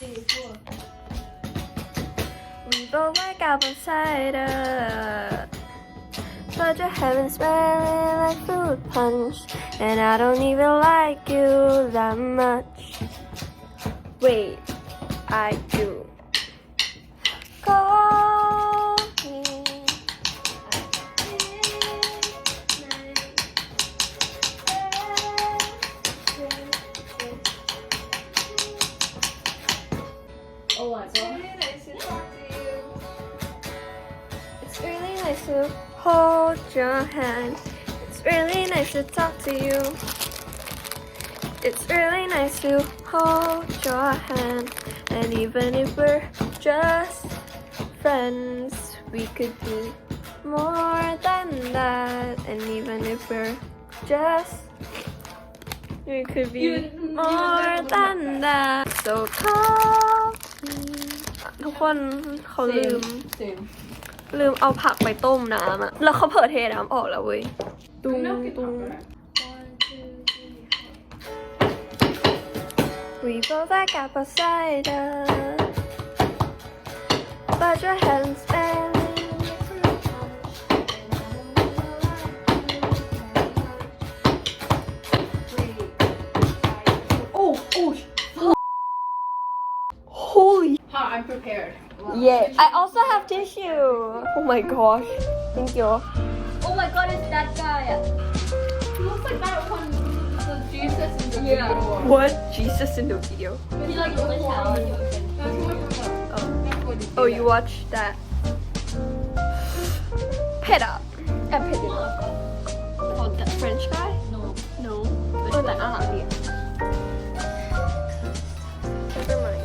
We both like apple cider, but your heaven's smelling like fruit punch, and I don't even like you that much. Wait, I do. Call me. Oh my god. It's really nice to hold your hand. It's really nice to talk to you. It's really nice to hold your hand. And even if we're just friends, we could be more than that. And even if we're just, we could be more than that. So call me. ทุกคนเขาลืม เอาผักไปต้มน้ำอะแล้วเขาเผลอเทน้ำออกแล้วเว้ยตุ้งตุ้ง We both like apple cider, but your heaven's smelling like fruit punch. Oh, holy. How I'm prepared. Wow. Yeah, I also have tissue. Oh my gosh, thank you. Oh my god, it's that guy. He looks like that one, the Jesus in the video. What? Jesus in the video. He like really talented. That's what Oh, what oh you watched that? Pet up. Pet it up. Oh, that French guy? No. No. Oh, that yeah. Never mind.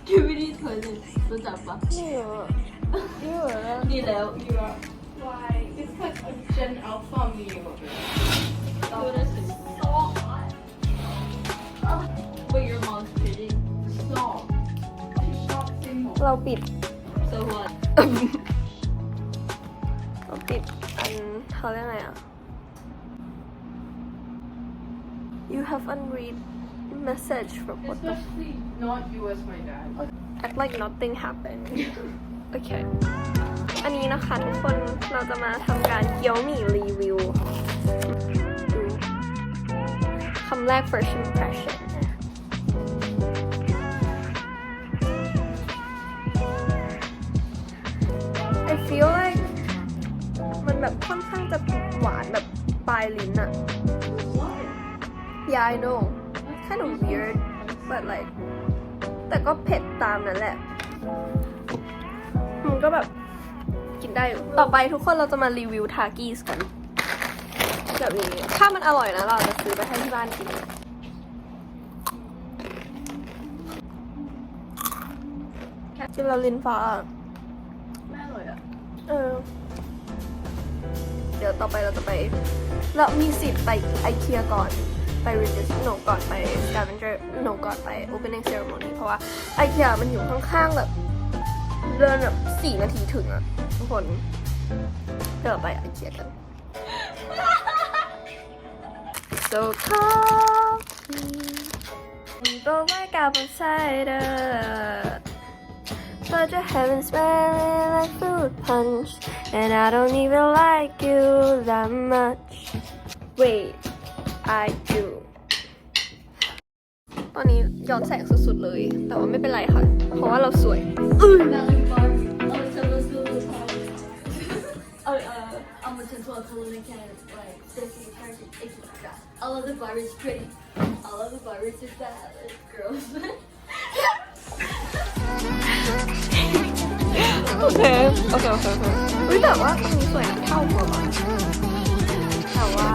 Skibidi toilet รู้จักปะ You were. นี่แล้ว Why? It's like a Gen Alpha meme of it. Oh, this is so hot. But your mom's pretty. Stop. She shot single. เราปิด So what? เราปิดอันเขาเรียกไงอ่ะ You have unread message from what the Especially not you as my dad. act like nothing happened โอเค อันนี้นะคะทุกคนเราจะมาทำการเกี๊ยวหมี่รีวิวดูคำแรก first impression I feel like มันแบบค่อนข้างจะหวานแบบปลายลิ้นอะ Yeah I know kind of weird but like แต่ก็เผ็ดตามนั้นแหละมันก็แบบกินได้อยู่ต่อไปทุกคนเราจะมารีวิวทากีสกันแบบนี้ถ้ามันอร่อยนะเราจะซื้อไปให้ที่บ้านกินกินแล้วลิ้นฟ้า ไม่อร่อยอ่ะ เดี๋ยวต่อไปเราจะไปเรามีสิทธิ์ไปไอเคียก่อนไป register หนูก่อนไป scavenger หนูก่อนไป opening ceremony เพราะว่าไอเคียมันอยู่ข้างๆแบบเดินแบบ4 นาทีถึงอะทุกคนเดี๋ยวไปไอเคียกัน so call me we both like apple cider but your heaven's smelling like fruit punch and I don't even like you that much wait I do ตอนนี้ย้อนแสงสุดๆเลยแต่ว่าไม่เป็นไรค่ะเพราะว่าเราสวยAll of the Barbie is pretty. All of the Barbie is bad. Girls. โอเคแต่ว่าตรงนี้สวยนะเท่ากว่าแต่ว่า